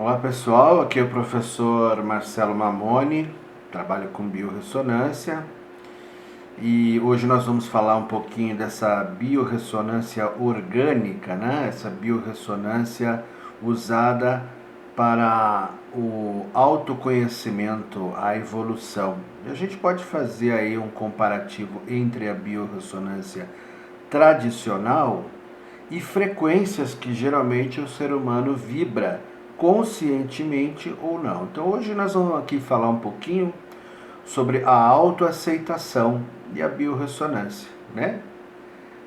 Olá pessoal, aqui é o professor Marcelo Mamoni, trabalho com biorressonância e hoje nós vamos falar um pouquinho dessa biorressonância orgânica, né? Essa biorressonância usada para o autoconhecimento, a evolução. E a gente pode fazer aí um comparativo entre a biorressonância tradicional e frequências que geralmente o ser humano vibra, conscientemente ou não. Então hoje nós vamos aqui falar um pouquinho sobre a autoaceitação e a biorressonância, né?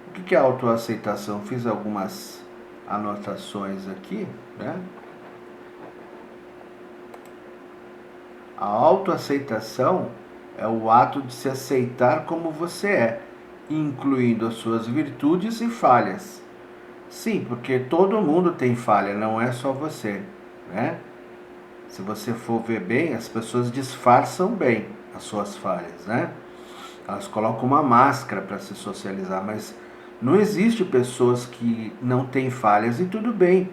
O que é autoaceitação? Fiz algumas anotações aqui, né? A autoaceitação é o ato de se aceitar como você é, incluindo as suas virtudes e falhas. Sim, porque todo mundo tem falha, não é só você, né? Se você for ver bem, as pessoas disfarçam bem as suas falhas, né? Elas colocam uma máscara para se socializar, mas não existe pessoas que não têm falhas e tudo bem,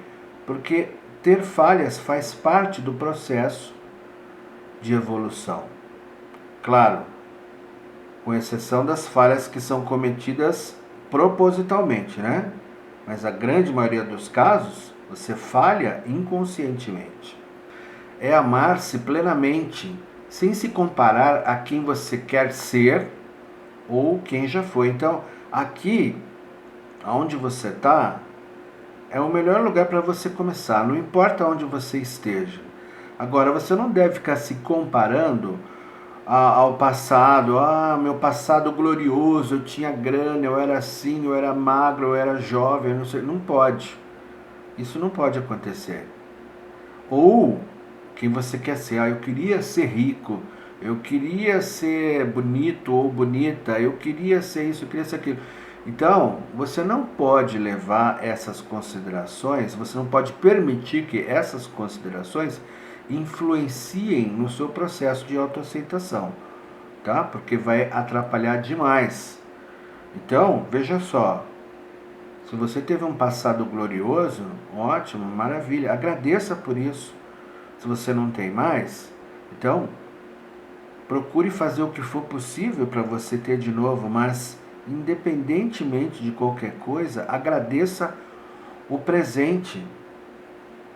porque ter falhas faz parte do processo de evolução. Claro, com exceção das falhas que são cometidas propositalmente, né? Mas a grande maioria dos casos, você falha inconscientemente. É amar-se plenamente, sem se comparar a quem você quer ser ou quem já foi. Então, aqui, onde você está, é o melhor lugar para você começar, não importa onde você esteja. Agora, você não deve ficar se comparando ao passado. Ah, meu passado glorioso, eu tinha grana, eu era assim, eu era magro, eu era jovem, não sei. Não pode. Isso não pode acontecer. Ou quem você quer ser. Ah, eu queria ser rico, eu queria ser bonito ou bonita, eu queria ser isso, eu queria ser aquilo. Então, você não pode levar essas considerações, você não pode permitir que essas considerações influenciem no seu processo de autoaceitação, tá? Porque vai atrapalhar demais. Então, veja só, se você teve um passado glorioso, ótimo, maravilha, agradeça por isso. Se você não tem mais, então procure fazer o que for possível para você ter de novo, mas independentemente de qualquer coisa, agradeça o presente.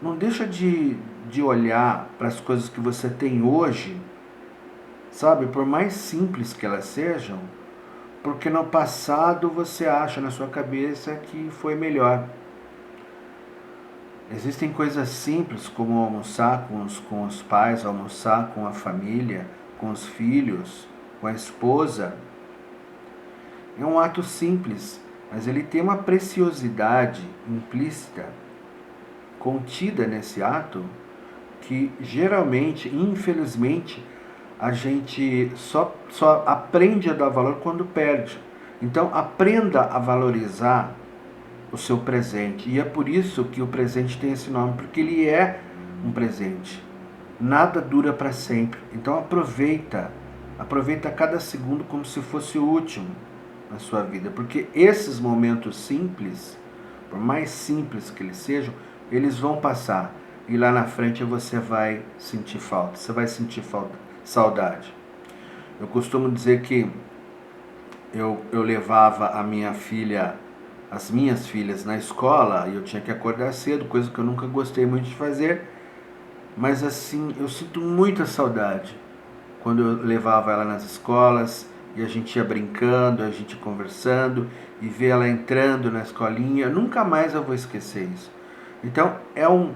Não deixa de olhar para as coisas que você tem hoje, sabe, por mais simples que elas sejam, porque no passado você acha na sua cabeça que foi melhor. Existem coisas simples como almoçar com os pais, almoçar com a família, com os filhos, com a esposa. É um ato simples, mas ele tem uma preciosidade implícita, contida nesse ato, que geralmente, infelizmente, a gente só aprende a dar valor quando perde. Então aprenda a valorizar o seu presente. E é por isso que o presente tem esse nome, porque ele é um presente. Nada dura para sempre. Então aproveita cada segundo como se fosse o último na sua vida, porque esses momentos simples, por mais simples que eles sejam, eles vão passar e lá na frente você vai sentir falta, você vai sentir falta, saudade. Eu costumo dizer que eu levava as minhas filhas na escola e eu tinha que acordar cedo, coisa que eu nunca gostei muito de fazer, mas assim, eu sinto muita saudade quando eu levava ela nas escolas e a gente ia brincando, a gente conversando e ver ela entrando na escolinha, nunca mais eu vou esquecer isso. Então é um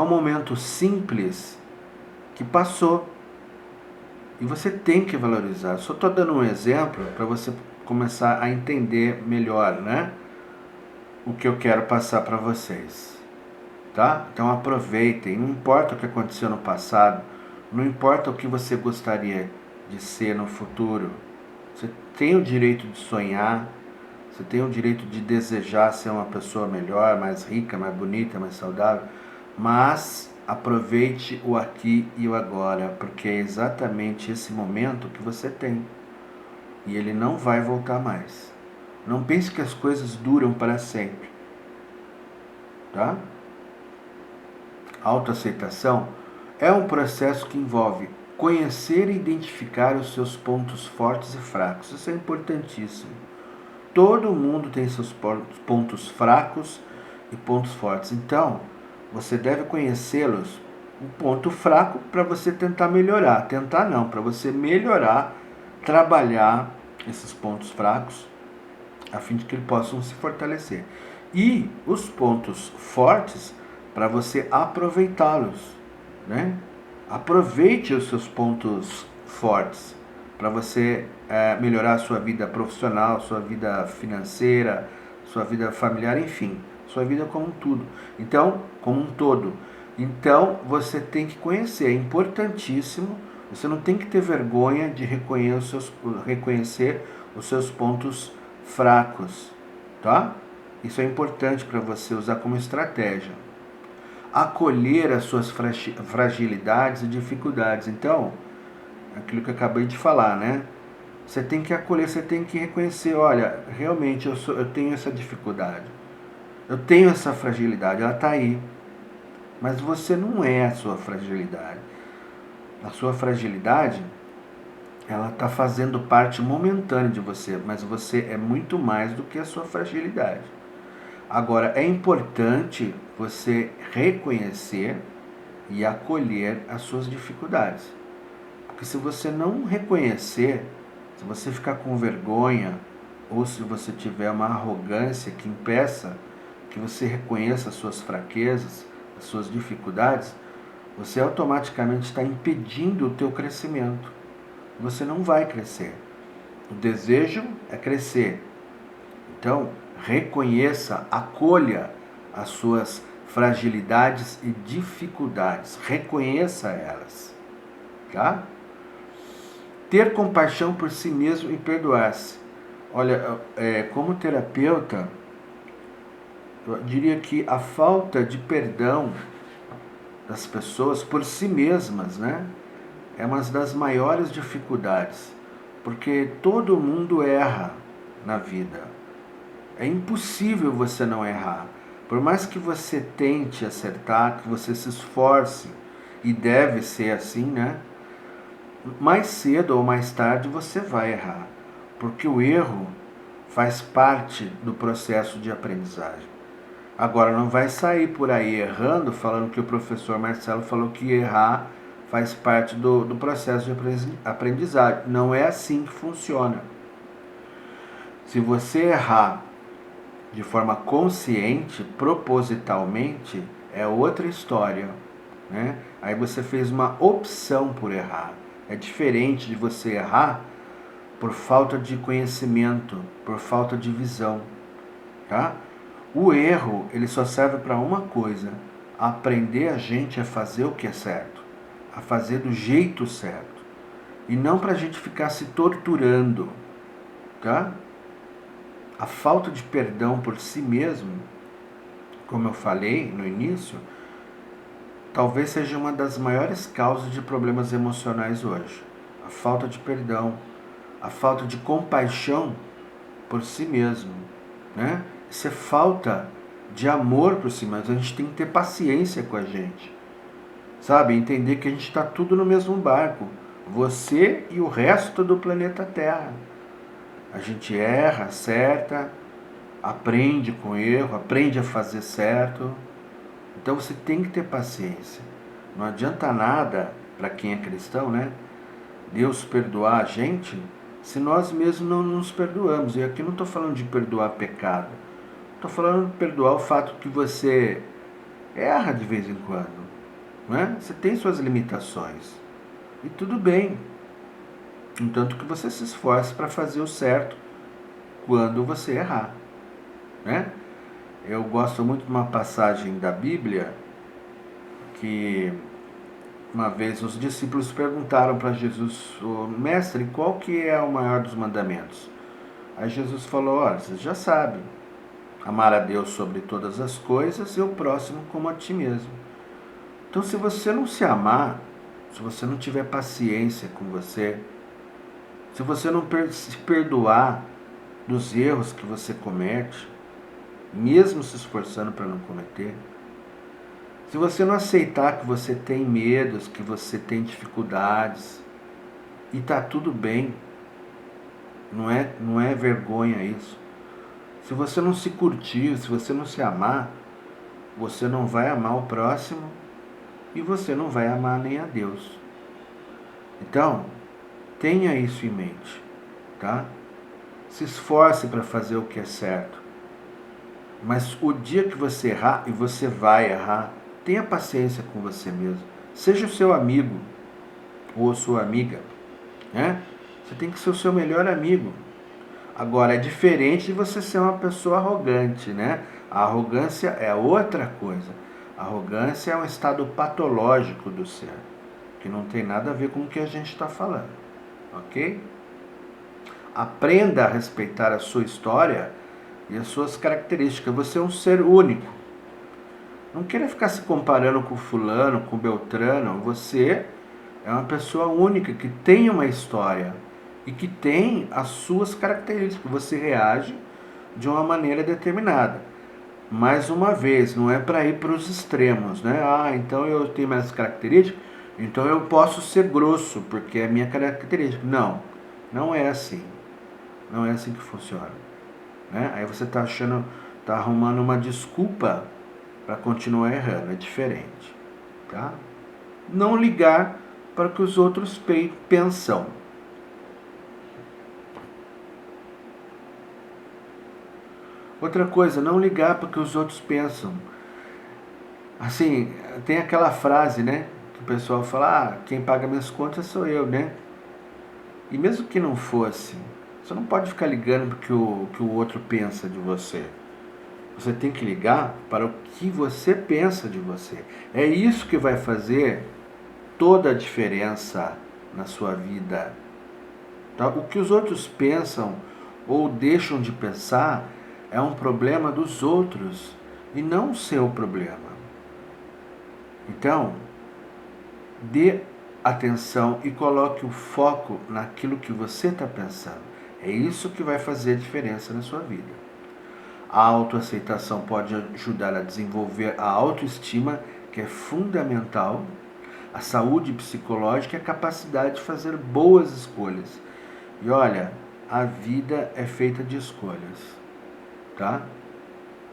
momento simples que passou e você tem que valorizar. Só estou dando um exemplo para você começar a entender melhor, né? O que eu quero passar para vocês, tá? Então aproveitem, não importa o que aconteceu no passado, não importa o que você gostaria de ser no futuro, você tem o direito de sonhar, você tem o direito de desejar ser uma pessoa melhor, mais rica, mais bonita, mais saudável, mas aproveite o aqui e o agora, porque é exatamente esse momento que você tem e ele não vai voltar mais. Não pense que as coisas duram para sempre, tá? Autoaceitação é um processo que envolve conhecer e identificar os seus pontos fortes e fracos. Isso é importantíssimo. Todo mundo tem seus pontos fracos e pontos fortes. Então, você deve conhecê-los, um ponto fraco para você tentar melhorar. Tentar não, para você melhorar, trabalhar esses pontos fracos, a fim de que eles possam se fortalecer. E os pontos fortes, para você aproveitá-los, né? Aproveite os seus pontos fortes para você melhorar a sua vida profissional, sua vida financeira, sua vida familiar, enfim, sua vida como um tudo. Então, como um todo. Então, você tem que conhecer, é importantíssimo. Você não tem que ter vergonha de reconhecer os seus pontos fracos, tá? Isso é importante para você usar como estratégia. Acolher as suas fragilidades e dificuldades. Então, aquilo que eu acabei de falar, né? Você tem que acolher, você tem que reconhecer, olha, realmente eu tenho essa dificuldade, eu tenho essa fragilidade, ela está aí, mas você não é a sua fragilidade. A sua fragilidade, ela está fazendo parte momentânea de você, mas você é muito mais do que a sua fragilidade. Agora, é importante você reconhecer e acolher as suas dificuldades. Porque se você não reconhecer, se você ficar com vergonha, ou se você tiver uma arrogância que impeça que você reconheça as suas fraquezas, as suas dificuldades, você automaticamente está impedindo o teu crescimento. Você não vai crescer. O desejo é crescer. Então, reconheça, acolha as suas fragilidades e dificuldades. Reconheça elas. Tá? Ter compaixão por si mesmo e perdoar-se. Olha, como terapeuta, eu diria que a falta de perdão das pessoas por si mesmas, né, é uma das maiores dificuldades, porque todo mundo erra na vida. É impossível você não errar. Por mais que você tente acertar, que você se esforce, e deve ser assim, né? Mais cedo ou mais tarde você vai errar, porque o erro faz parte do processo de aprendizagem. Agora, não vai sair por aí errando, falando que o professor Marcelo falou que errar faz parte do processo de aprendizagem. Não é assim que funciona. Se você errar de forma consciente, propositalmente, é outra história, né? Aí você fez uma opção por errar. É diferente de você errar por falta de conhecimento, por falta de visão, tá? O erro, ele só serve para uma coisa: aprender a gente a fazer o que é certo, a fazer do jeito certo, e não para a gente ficar se torturando, tá? A falta de perdão por si mesmo, como eu falei no início, talvez seja uma das maiores causas de problemas emocionais hoje. A falta de perdão, a falta de compaixão por si mesmo, né? Isso é falta de amor por si mesmo. A gente tem que ter paciência com a gente, sabe? Entender que a gente está tudo no mesmo barco, você e o resto do planeta Terra. A gente erra, acerta, aprende com erro, aprende a fazer certo. Então você tem que ter paciência. Não adianta nada, para quem é cristão, né, Deus perdoar a gente, se nós mesmos não nos perdoamos. E aqui não estou falando de perdoar pecado. Estou falando de perdoar o fato que você erra de vez em quando, né? Você tem suas limitações. E tudo bem. Entanto que você se esforce para fazer o certo quando você errar, né? Eu gosto muito de uma passagem da Bíblia que uma vez os discípulos perguntaram para Jesus: mestre, qual que é o maior dos mandamentos? Aí Jesus falou: olha, vocês já sabem, amar a Deus sobre todas as coisas e o próximo como a ti mesmo. Então, se você não se amar, se você não tiver paciência com você, se você não se perdoar dos erros que você comete, mesmo se esforçando para não cometer, Se você não aceitar que você tem medos, que você tem dificuldades, e tá tudo bem, não é vergonha isso. Se você não se curtir, se você não se amar, você não vai amar o próximo e você não vai amar nem a Deus. Então, tenha isso em mente, tá? Se esforce para fazer o que é certo. Mas o dia que você errar, e você vai errar, tenha paciência com você mesmo. Seja o seu amigo ou sua amiga, né? Você tem que ser o seu melhor amigo. Agora, é diferente de você ser uma pessoa arrogante, né? A arrogância é outra coisa. A arrogância é um estado patológico do ser, que não tem nada a ver com o que a gente está falando, ok? Aprenda a respeitar a sua história e as suas características. Você é um ser único. Não queira ficar se comparando com fulano, com Beltrano. Você é uma pessoa única que tem uma história e que tem as suas características. Você reage de uma maneira determinada. Mais uma vez, não é para ir para os extremos, né? Ah, então eu tenho minhas características, então eu posso ser grosso, porque é minha característica. Não, não é assim. Não é assim que funciona, né? Aí você está achando, está arrumando uma desculpa para continuar errando, é diferente, tá? Não ligar para o que os outros pensam. Outra coisa, não ligar para o que os outros pensam. Assim, tem aquela frase, né? Que o pessoal fala, ah, quem paga minhas contas sou eu, né? E mesmo que não fosse, você não pode ficar ligando para o que o outro pensa de você. Você tem que ligar para o que você pensa de você. É isso que vai fazer toda a diferença na sua vida. Tá? O que os outros pensam ou deixam de pensar é um problema dos outros e não o seu problema. Então, dê atenção e coloque o foco naquilo que você está pensando. É isso que vai fazer a diferença na sua vida. A autoaceitação pode ajudar a desenvolver a autoestima, que é fundamental, a saúde psicológica e a capacidade de fazer boas escolhas. E olha, a vida é feita de escolhas, tá?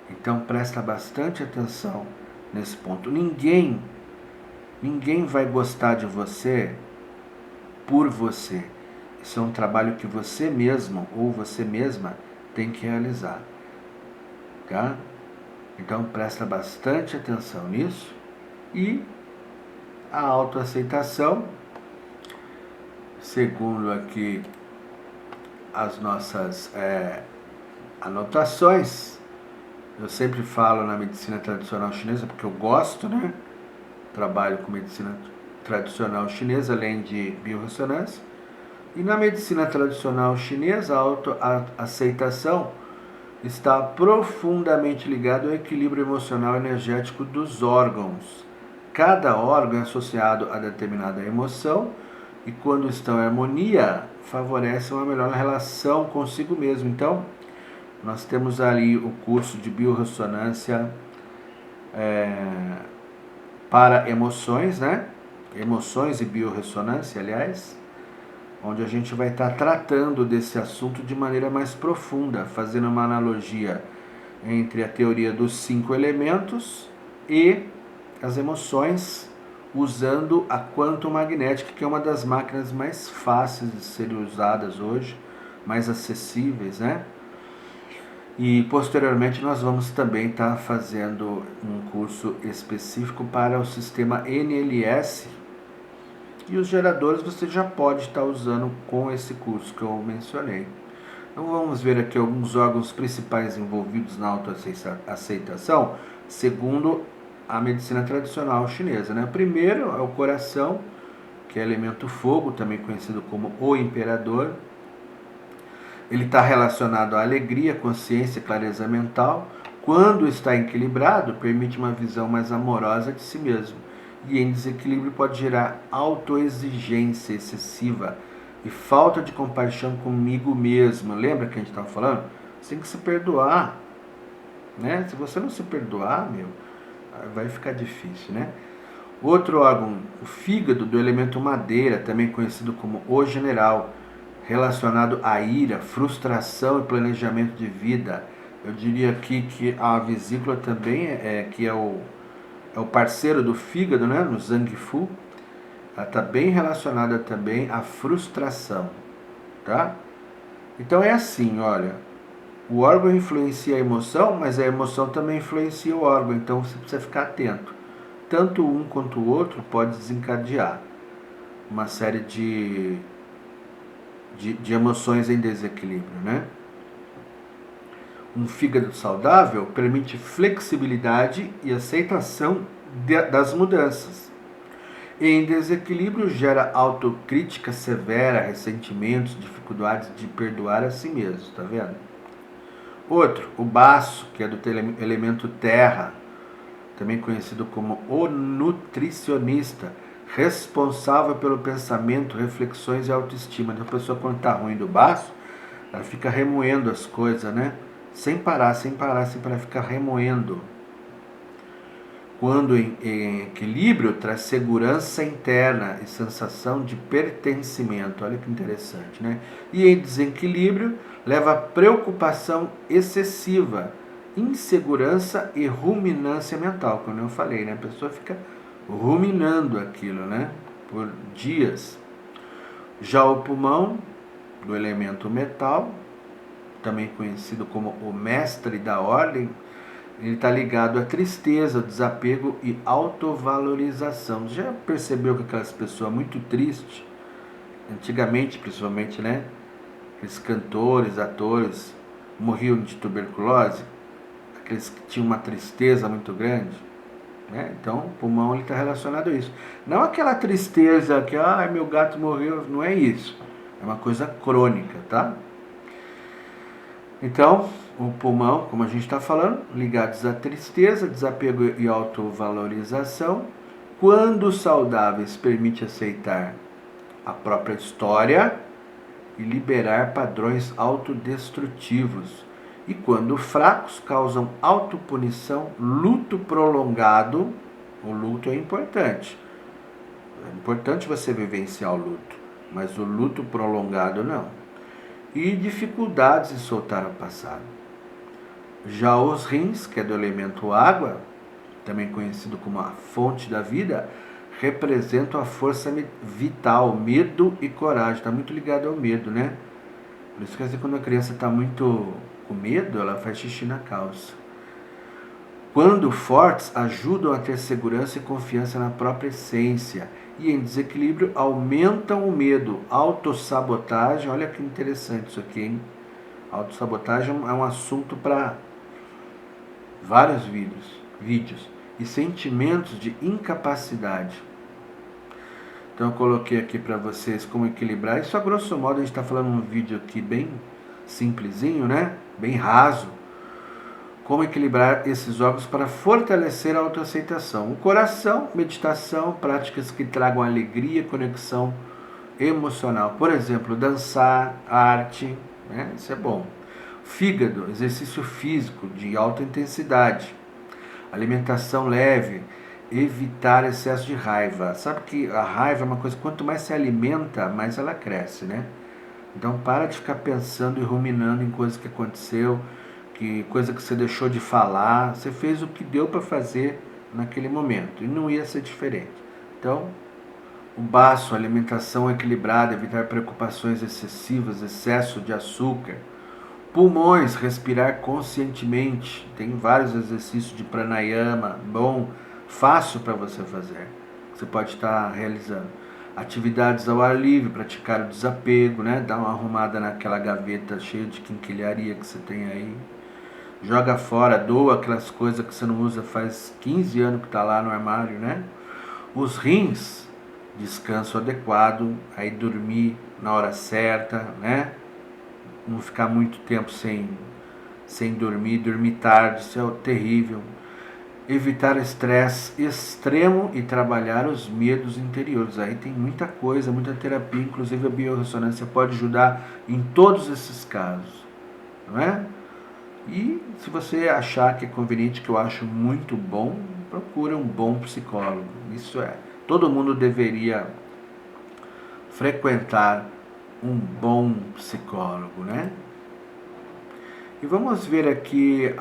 Então presta bastante atenção nesse ponto. Ninguém vai gostar de você por você. Isso é um trabalho que você mesmo ou você mesma tem que realizar. Tá? Então presta bastante atenção nisso. E a autoaceitação, segundo aqui as nossas anotações, eu sempre falo na medicina tradicional chinesa porque eu gosto, né? Trabalho com medicina tradicional chinesa, além de biorressonância. E na medicina tradicional chinesa, a autoaceitação está profundamente ligado ao equilíbrio emocional e energético dos órgãos. Cada órgão é associado a determinada emoção e, quando estão em harmonia, favorece uma melhor relação consigo mesmo. Então, nós temos ali o curso de biorressonância para emoções, né? Emoções e biorressonância, aliás, onde a gente vai estar tratando desse assunto de maneira mais profunda, fazendo uma analogia entre a teoria dos 5 elementos e as emoções, usando a quantum magnética, que é uma das máquinas mais fáceis de serem usadas hoje, mais acessíveis, né? E posteriormente nós vamos também estar fazendo um curso específico para o sistema NLS, e os geradores você já pode estar usando com esse curso que eu mencionei. Então vamos ver aqui alguns órgãos principais envolvidos na autoaceitação, segundo a medicina tradicional chinesa, né? Primeiro é o coração, que é elemento fogo, também conhecido como o imperador. Ele está relacionado à alegria, consciência e clareza mental. Quando está equilibrado, permite uma visão mais amorosa de si mesmo. E em desequilíbrio pode gerar autoexigência excessiva e falta de compaixão comigo mesmo. Lembra que a gente estava falando? Você tem que se perdoar, né? Se você não se perdoar, vai ficar difícil, né? Outro órgão, o fígado, do elemento madeira, também conhecido como o general, relacionado à ira, frustração e planejamento de vida. Eu diria aqui que a vesícula também que é o parceiro do fígado, né, no Zangfu. Ela está bem relacionada também à frustração, tá? Então é assim, olha, o órgão influencia a emoção, mas a emoção também influencia o órgão, então você precisa ficar atento. Tanto um quanto o outro pode desencadear uma série de emoções em desequilíbrio, né? Um fígado saudável permite flexibilidade e aceitação das mudanças. Em desequilíbrio gera autocrítica severa, ressentimentos, dificuldades de perdoar a si mesmo, tá vendo? Outro, o baço, que é do elemento terra, também conhecido como o nutricionista, responsável pelo pensamento, reflexões e autoestima. Então, a pessoa, quando está ruim do baço, ela fica remoendo as coisas, né? Sem parar, fica remoendo. Quando em equilíbrio, traz segurança interna e sensação de pertencimento. Olha que interessante, né? E em desequilíbrio, leva a preocupação excessiva, insegurança e ruminância mental, como eu falei, né? A pessoa fica ruminando aquilo, né? Por dias. Já o pulmão, do elemento metal, também conhecido como o mestre da ordem, ele está ligado à tristeza, desapego e autovalorização. Já percebeu que aquelas pessoas muito tristes, antigamente principalmente, né? Aqueles cantores, atores, morriam de tuberculose, aqueles que tinham uma tristeza muito grande, né? Então o pulmão está relacionado a isso. Não aquela tristeza que, meu gato morreu, não é isso. É uma coisa crônica, tá? Então, o pulmão, como a gente está falando, ligados à tristeza, desapego e autovalorização. Quando saudáveis, permite aceitar a própria história e liberar padrões autodestrutivos. E quando fracos, causam autopunição, luto prolongado. O luto é importante. É importante você vivenciar o luto, mas o luto prolongado não. E dificuldades em soltar o passado. Já os rins, que é do elemento água, também conhecido como a fonte da vida, representam a força vital, medo e coragem. Está muito ligado ao medo, né? Por isso que quando a criança está muito com medo, ela faz xixi na calça. Quando fortes, ajudam a ter segurança e confiança na própria essência. E em desequilíbrio, aumentam o medo. Autossabotagem, olha que interessante isso aqui, hein? Autossabotagem é um assunto para vários vídeos. E sentimentos de incapacidade. Então eu coloquei aqui para vocês como equilibrar. Isso a grosso modo a gente está falando num vídeo aqui bem simplesinho, né? Bem raso. Como equilibrar esses órgãos para fortalecer a autoaceitação. O coração, meditação, práticas que tragam alegria, conexão emocional. Por exemplo, dançar, arte, né? Isso é bom. Fígado, exercício físico de alta intensidade. Alimentação leve, evitar excesso de raiva. Sabe que a raiva é uma coisa, quanto mais se alimenta, mais ela cresce, né? Então para de ficar pensando e ruminando em coisas que aconteceu, coisa que você deixou de falar. Você fez o que deu para fazer naquele momento e não ia ser diferente. Então, o baço, alimentação equilibrada, evitar preocupações excessivas, excesso de açúcar. Pulmões, respirar conscientemente. Tem vários exercícios de pranayama, bom, fácil para você fazer. Você pode estar realizando. Atividades ao ar livre, praticar o desapego, né? Dar uma arrumada naquela gaveta cheia de quinquilharia que você tem aí. Joga fora, doa aquelas coisas que você não usa faz 15 anos que está lá no armário, né? Os rins, descanso adequado, aí dormir na hora certa, né? Não ficar muito tempo sem dormir tarde, isso é terrível. Evitar estresse extremo e trabalhar os medos interiores. Aí tem muita coisa, muita terapia, inclusive a biorressonância pode ajudar em todos esses casos, não é? E se você achar que é conveniente, que eu acho muito bom, procure um bom psicólogo. Isso é, todo mundo deveria frequentar um bom psicólogo, né? E vamos ver aqui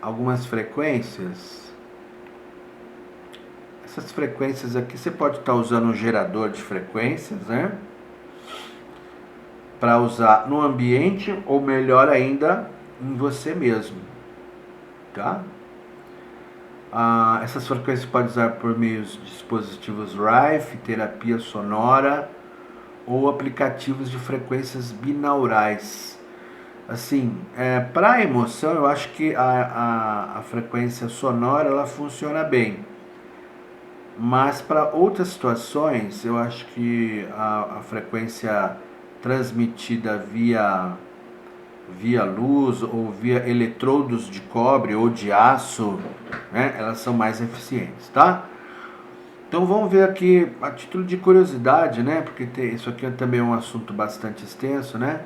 algumas frequências. Essas frequências aqui você pode estar usando um gerador de frequências, né? Para usar no ambiente ou melhor ainda em você mesmo, tá? Essas frequências podem usar por meio de dispositivos Rife, terapia sonora ou aplicativos de frequências binaurais. Assim, para a emoção, eu acho que a frequência sonora ela funciona bem, mas para outras situações, eu acho que a frequência transmitida via luz ou via eletrodos de cobre ou de aço, né, elas são mais eficientes, tá? Então vamos ver aqui a título de curiosidade, né, porque isso aqui também é um assunto bastante extenso, né?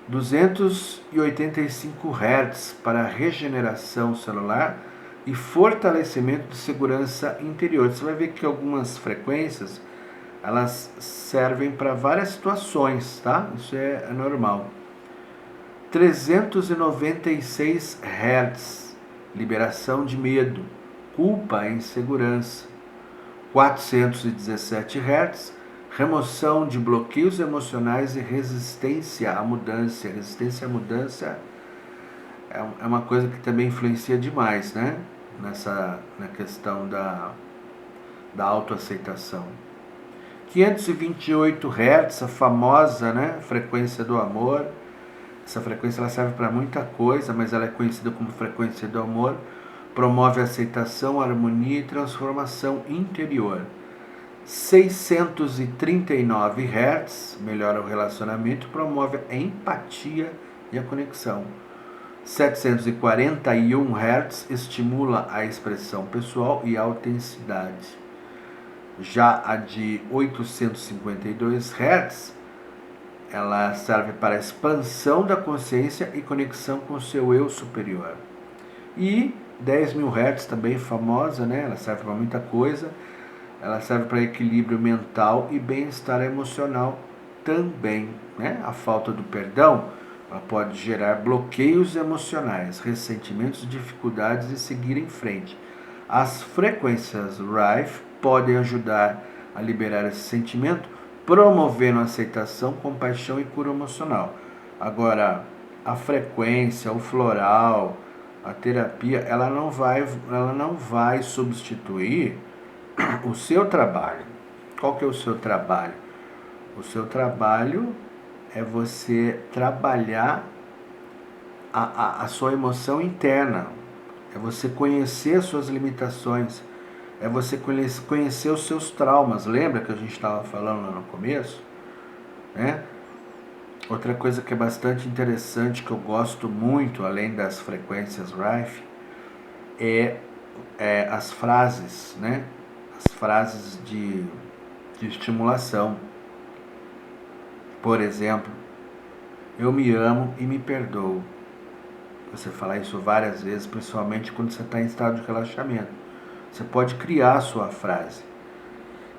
285 Hz para regeneração celular e fortalecimento de segurança interior. Você vai ver que algumas frequências elas servem para várias situações, tá? Isso é normal. 396 Hz, liberação de medo, culpa e insegurança. 417 Hz, remoção de bloqueios emocionais e resistência à mudança. Resistência à mudança é uma coisa que também influencia demais, né? Na questão da autoaceitação. 528 Hz, a famosa, né, frequência do amor. Essa frequência ela serve para muita coisa, mas ela é conhecida como frequência do amor. Promove aceitação, harmonia e transformação interior. 639 Hz, melhora o relacionamento, promove a empatia e a conexão. 741 Hz, estimula a expressão pessoal e a autenticidade. Já a de 852 Hz, ela serve para a expansão da consciência e conexão com o seu eu superior. E 10.000 Hz também famosa, né? Ela serve para muita coisa. Ela serve para equilíbrio mental e bem-estar emocional também, né? A falta do perdão, ela pode gerar bloqueios emocionais, ressentimentos, dificuldades e seguir em frente. As frequências Rife podem ajudar a liberar esse sentimento, promovendo a aceitação, compaixão e cura emocional. Agora, a frequência, o floral, a terapia, ela não vai substituir o seu trabalho. Qual que é o seu trabalho? O seu trabalho é você trabalhar a sua emoção interna, é você conhecer as suas limitações, é você conhecer os seus traumas. Lembra que a gente estava falando lá no começo? Né? Outra coisa que é bastante interessante, que eu gosto muito, além das frequências Rife, é as frases, né? As frases de estimulação. Por exemplo, eu me amo e me perdoo. Você falar isso várias vezes, principalmente quando você está em estado de relaxamento. Você pode criar a sua frase.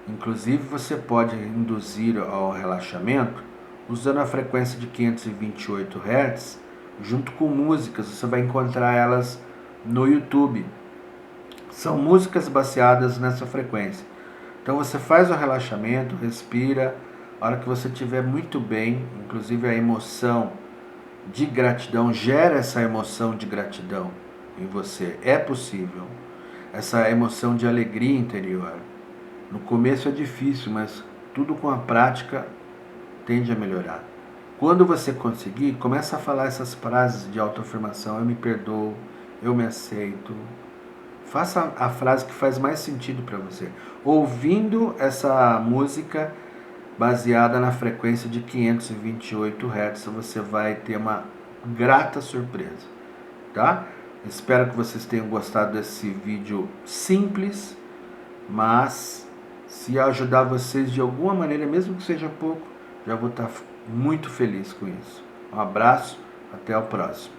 Inclusive, você pode induzir ao relaxamento usando a frequência de 528 Hz junto com músicas. Você vai encontrar elas no YouTube. São músicas baseadas nessa frequência. Então você faz o relaxamento, respira. A hora que você estiver muito bem, inclusive a emoção de gratidão, gera essa emoção de gratidão em você. É possível. Essa emoção de alegria interior. No começo é difícil, mas tudo com a prática tende a melhorar. Quando você conseguir, começa a falar essas frases de autoafirmação. Eu me perdoo, eu me aceito. Faça a frase que faz mais sentido para você. Ouvindo essa música baseada na frequência de 528 Hz, você vai ter uma grata surpresa, tá? Espero que vocês tenham gostado desse vídeo simples, mas se ajudar vocês de alguma maneira, mesmo que seja pouco, já vou estar muito feliz com isso. Um abraço, até o próximo.